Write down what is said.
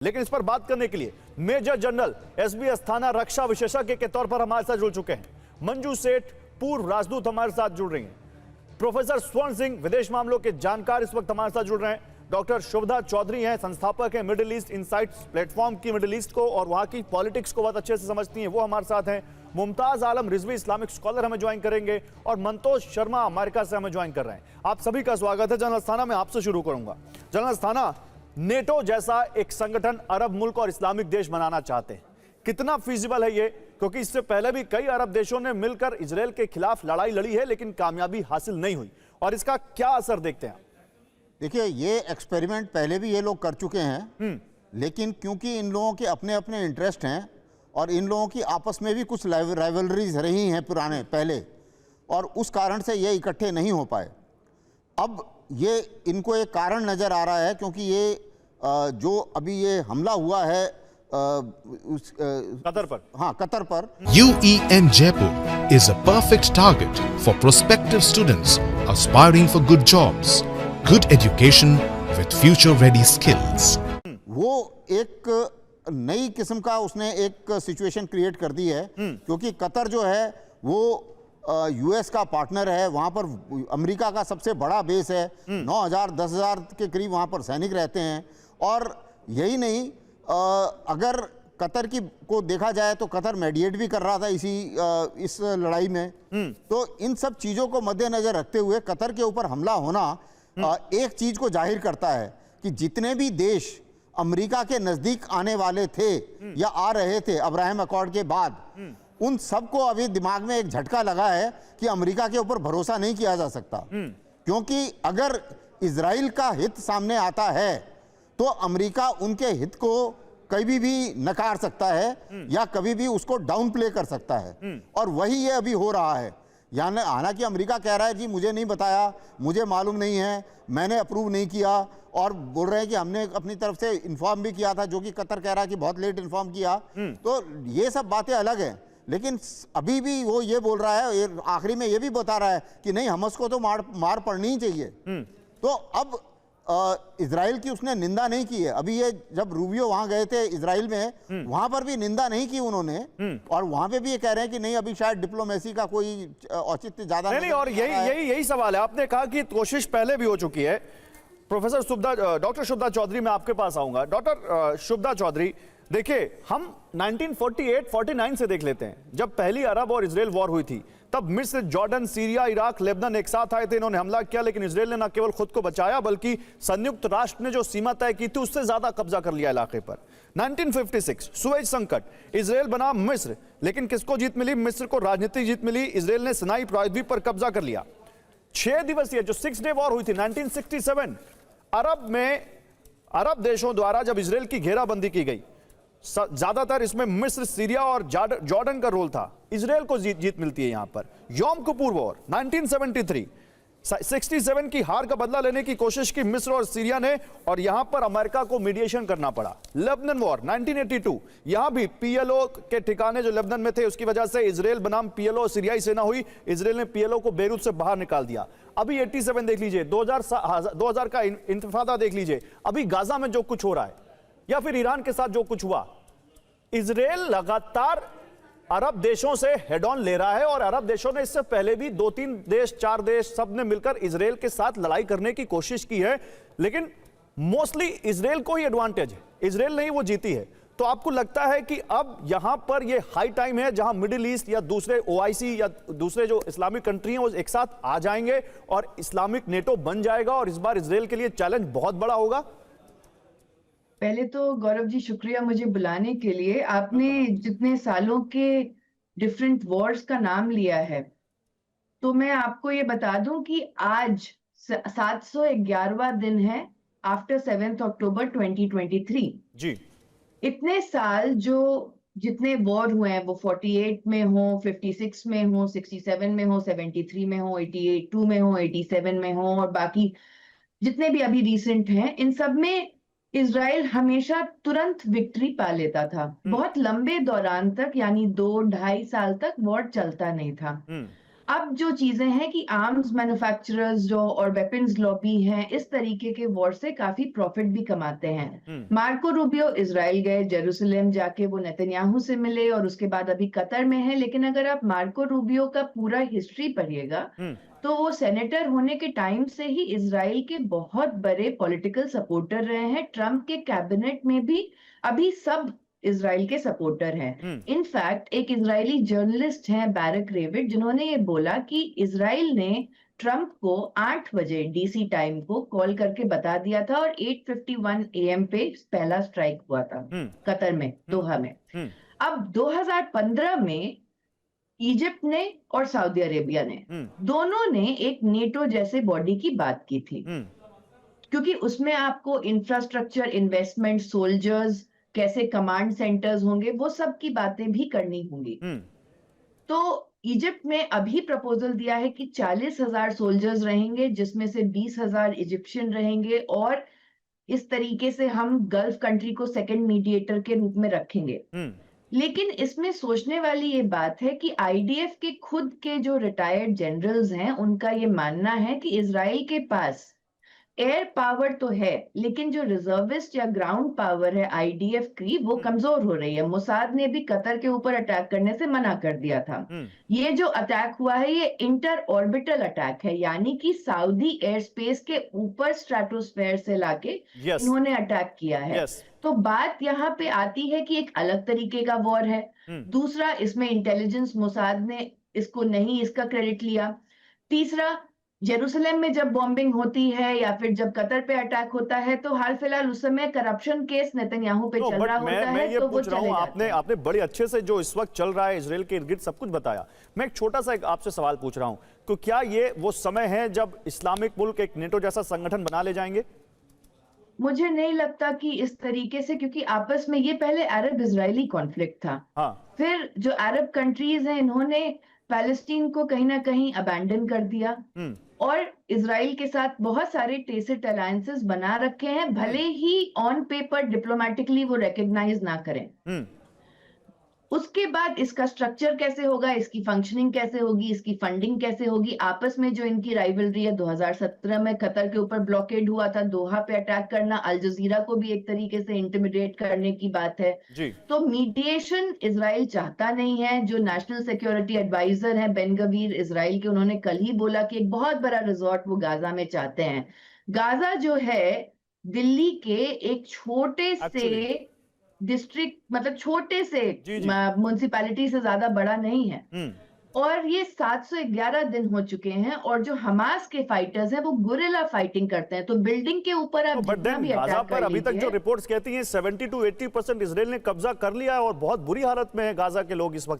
लेकिन इस पर बात करने के लिए मेजर जनरल एसबी अस्थाना रक्षा विशेषज्ञ के तौर पर हमारे साथ जुड़ चुके हैं। मंजू सेठ पूर्व राजदूत हमारे साथ जुड़ रही हैं। प्रोफेसर स्वर्ण सिंह विदेश मामलों के जानकार इस वक्त हमारे साथ जुड़ रहे हैं। डॉक्टर शुभदा चौधरी हैं, संस्थापक हैं मिडिल ईस्ट इनसाइट्स प्लेटफॉर्म की, मिडिल ईस्ट को और वहां की पॉलिटिक्स को बहुत अच्छे से समझती हैं, वो हमारे साथ हैं। मुमताज आलम रिजवी इस्लामिक स्कॉलर हमें ज्वाइन करेंगे और मंतोष शर्मा अमेरिका से हमें ज्वाइन कर रहे हैं। आप सभी का स्वागत है। जनरल अस्थाना, मैं आपसे शुरू करूंगा। जनरल अस्थाना, नेटो जैसा एक संगठन अरब मुल्क और इस्लामिक देश बनाना चाहते हैं, कितना फीजिबल है ये? क्योंकि इससे पहले भी कई अरब देशों ने मिलकर इजराइल के खिलाफ लड़ाई लड़ी है, लेकिन कामयाबी हासिल नहीं हुई, और इसका क्या असर देखते हैं? देखिए, ये एक्सपेरिमेंट पहले भी ये लोग कर चुके हैं, लेकिन क्योंकि इन लोगों के अपने अपने इंटरेस्ट हैं और इन लोगों की आपस में भी कुछ राइवलरीज रही हैं पुराने पहले, और उस कारण से ये इकट्ठे नहीं हो पाए। अब ये इनको एक कारण नज़र आ रहा है, क्योंकि ये जो अभी ये हमला हुआ है कतर पर, हाँ कतर पर, UEN Jaipur is a perfect target for prospective students aspiring for good jobs, good education with future-ready skills. वो एक नई किस्म का उसने एक सिचुएशन क्रिएट कर दी है, क्योंकि कतर जो है वो यूएस का पार्टनर है। वहाँ पर अमेरिका का सबसे बड़ा बेस है, 9,000-10,000 के करीब वहाँ पर सैनिक रहते हैं। और यही नहीं, अगर कतर की को देखा जाए तो कतर मेडिएट भी कर रहा था इस लड़ाई में। तो इन सब चीज़ों को मद्देनजर रखते हुए कतर के ऊपर हमला होना एक चीज़ को जाहिर करता है कि जितने भी देश अमेरिका के नज़दीक आने वाले थे या आ रहे थे अब्राहम अकॉर्ड के बाद, उन सबको अभी दिमाग में एक झटका लगा है कि अमेरिका के ऊपर भरोसा नहीं किया जा सकता। क्योंकि अगर इजराइल का हित सामने आता है तो अमेरिका उनके हित को कभी भी नकार सकता है या कभी भी उसको डाउन प्ले कर सकता है, और वही ये अभी हो रहा है। यानी हालांकि अमेरिका कह रहा है जी मुझे नहीं बताया, मुझे मालूम नहीं है, मैंने अप्रूव नहीं किया, और बोल रहे हैं कि हमने अपनी तरफ से इन्फॉर्म भी किया था, जो कि कतर कह रहा है कि बहुत लेट इन्फॉर्म किया। तो ये सब बातें अलग हैं, लेकिन अभी भी वो ये बोल रहा है, आखिरी में ये भी बता रहा है कि नहीं, हमस को तो मार पड़नी ही चाहिए। तो अब इजराइल की उसने निंदा नहीं की है। अभी ये जब रूबियो वहां गए थे इजराइल में, वहां पर भी निंदा नहीं की उन्होंने, और वहां पे भी ये कह रहे हैं कि नहीं, अभी शायद डिप्लोमेसी का कोई औचित्य ज्यादा नहीं। और यही सवाल है। आपने कहा कि कोशिश पहले भी हो चुकी है। प्रोफेसर डॉक्टर शुभदा चौधरी, मैं आपके पास आऊंगा। डॉक्टर शुभदा चौधरी, देखिए, हम 1948-49 से देख लेते हैं, जब पहली अरब और इजराइल वॉर हुई थी, तब मिस्र, जॉर्डन, सीरिया, इराक, लेबनान एक साथ आए थे, इन्होंने हमला किया, लेकिन इजराइल ने न केवल खुद को बचाया बल्कि संयुक्त राष्ट्र ने जो सीमा तय की थी उससे ज्यादा कब्जा कर लिया इलाके पर। 1956 सुएज संकट, इजराइल बना मिस्र, लेकिन किसको जीत मिली? मिस्र को राजनीतिक जीत मिली। इजराइल ने सिनाई प्रायद्वीप पर कब्जा कर लिया। 6 दिवसीय जो 6 डे वॉर हुई थी 1967, अरब देशों द्वारा जब इजराइल की घेराबंदी की गई, ज्यादातर इसमें मिस्र, सीरिया और जॉर्डन का रोल था, इजराइल को जीत मिलती है यहां पर। योम किपुर वॉर 1973, 67 की हार का बदला लेने की कोशिश की मिस्र और सीरिया ने, और यहां पर अमेरिका को मीडिएशन करना पड़ा। लेबनान वॉर 1982, यहां भी पीएलओ के ठिकाने जो लेबनान में थे उसकी वजह से इजराइल बनाम पीएलओ सीरियाई सेना हुई, इजराइल ने पीएलओ को बेरूत से बाहर निकाल दिया। अभी 87 देख लीजिए, 2000 का इंतफादा देख लीजिए, अभी गाजा में जो कुछ हो रहा है या फिर ईरान के साथ जो कुछ हुआ, इजराइल लगातार अरब देशों से हेड ऑन ले रहा है, और अरब देशों ने इससे पहले भी 2-3 देश, 4 देश, सब ने मिलकर इजराइल के साथ लड़ाई करने की कोशिश की है, लेकिन मोस्टली इजराइल को ही एडवांटेज है, इजराइल नहीं वो जीती है। तो आपको लगता है कि अब यहां पर ये हाई टाइम है जहां मिडिल ईस्ट या दूसरे OIC या दूसरे जो इस्लामिक कंट्री हैं वो एक साथ आ जाएंगे और इस्लामिक नेटो बन जाएगा, और इस बार इजराइल के लिए चैलेंज बहुत बड़ा होगा? पहले तो गौरव जी शुक्रिया मुझे बुलाने के लिए। आपने जितने सालों के डिफरेंट वॉर्स का नाम लिया है, तो मैं आपको ये बता दूं कि आज 711वां दिन है आफ्टर 7 अक्टूबर 2023 जी। इतने साल जो जितने वॉर हुए हैं, वो 48 में हो, 56 में हो, 67 में हो, 73 में हो, 82 में हो, 87 में हो, और बाकी जितने भी अभी रिसेंट हैं, इन सब में इजराइल हमेशा तुरंत विक्ट्री पा लेता था। बहुत लंबे दौरान तक, यानी 2-2.5 साल तक वॉर चलता नहीं था। अब जो चीजें हैं कि आर्म्स मैन्युफैक्चरर्स जो और वेपन्स लॉबी हैं, इस तरीके के वॉर से काफी प्रॉफिट भी कमाते हैं। मार्को रूबियो इजराइल गए, जेरूसलम जाके वो नेतन्याहू से मिले और उसके बाद अभी कतर में है। लेकिन अगर आप मार्को रूबियो का पूरा हिस्ट्री पढ़िएगा तो वो सेनेटर होने के टाइम से ही इजराइल के बहुत बड़े पॉलिटिकल सपोर्टर रहे हैं। ट्रंप के कैबिनेट में भी अभी सब इजराइल के सपोर्टर हैं। इनफैक्ट एक इजरायली जर्नलिस्ट हैं बैरक रेविड, जिन्होंने ये बोला कि इजराइल ने ट्रंप को 8 बजे डीसी टाइम को कॉल करके बता दिया था और 8:51 AM पे पहला स्ट्राइक हुआ था कतर में, दोहा में। अब 2015 में इजिप्ट ने और सऊदी अरेबिया ने दोनों ने एक नेटो जैसे बॉडी की बात की थी, क्योंकि उसमें आपको इंफ्रास्ट्रक्चर, इन्वेस्टमेंट, सोल्जर्स, कैसे कमांड सेंटर्स होंगे, वो सब की बातें भी करनी होंगी। तो इजिप्ट ने अभी प्रपोजल दिया है कि 40,000 सोल्जर्स रहेंगे, जिसमें से 20,000 इजिप्शियन रहेंगे, और इस तरीके से हम गल्फ कंट्री को सेकंड मीडिएटर के रूप में रखेंगे। लेकिन इसमें सोचने वाली ये बात है कि आईडीएफ के खुद के जो रिटायर्ड जनरल्स हैं, उनका ये मानना है कि इजराइल के पास एयर पावर तो है, लेकिन जो रिजर्विस्ट या ग्राउंड पावर है आईडीएफ की, वो कमजोर हो रही है। मोसाद ने भी कतर के ऊपर अटैक करने से मना कर दिया था। ये जो अटैक हुआ है ये इंटर ऑर्बिटल अटैक है, यानी कि सऊदी एयर स्पेस के ऊपर स्ट्रेटोस्फेयर से लाके इन्होंने अटैक किया है। तो बात यहाँ पे आती है कि एक अलग तरीके का वॉर है। दूसरा, इसमें इंटेलिजेंस, मोसाद ने इसको नहीं इसका क्रेडिट लिया। तीसरा, जेरूसलम में जब बॉम्बिंग होती है या फिर जब कतर पे अटैक होता है, तो हाल फिलहाल उस समय करप्शन केस नेतन्याहू पे चल रहा होता है, ये तो वो पूछ रहा हूं, चले जाते हैं। आपने बड़े अच्छे से जो इस वक्त चल रहा है इजराइल के इर्द गिर्द सब कुछ बताया। मैं एक छोटा सा आपसे सवाल पूछ रहा हूं कि क्या ये वो समय है जब इस्लामिक मुल्क एक नेटो जैसा संगठन बना ले जाएंगे? मुझे नहीं लगता कि इस तरीके से, क्योंकि आपस में ये पहले अरब इजरायली कॉन्फ्लिक्ट था। फिर जो अरब कंट्रीज हैं, इन्होंने पैलेस्टीन को कहीं ना कहीं अबैंडन कर दिया और इजराइल के साथ बहुत सारे टेसिट अलायंसेस बना रखे हैं, भले ही ऑन पेपर डिप्लोमेटिकली वो रिकॉग्नाइज ना करें। उसके बाद इसका स्ट्रक्चर कैसे होगा, इसकी फंक्शनिंग कैसे होगी, इसकी फंडिंग कैसे होगी, आपस में जो इनकी राइवलरी है, 2017 में कतर के ऊपर ब्लॉकेड हुआ था, दोहा पे अटैक करना, अल जजीरा को भी एक तरीके से इंटिमिडेट करने की बात है जी। तो मीडिएशन इजराइल चाहता नहीं है। जो नेशनल सिक्योरिटी एडवाइजर है बेन गवीर इजराइल के, उन्होंने कल ही बोला कि एक बहुत बड़ा रिजॉर्ट वो गाजा में चाहते हैं। गाजा जो है दिल्ली के एक छोटे से डिस्ट्रिक्ट, मतलब छोटे से म्युनिसिपैलिटी से ज्यादा बड़ा नहीं है, और ये 711 दिन हो चुके हैं, और जो हमास के फाइटर्स हैं वो गुरिल्ला फाइटिंग करते हैं। तो बिल्डिंग के ऊपर आप जितना भी अटैक कर अभी तक जो रिपोर्ट्स कहती हैं 70 to 80% इजराइल ने कब्जा कर लिया है और बहुत बुरी हालत में है गाजा के लोग इस वक्त।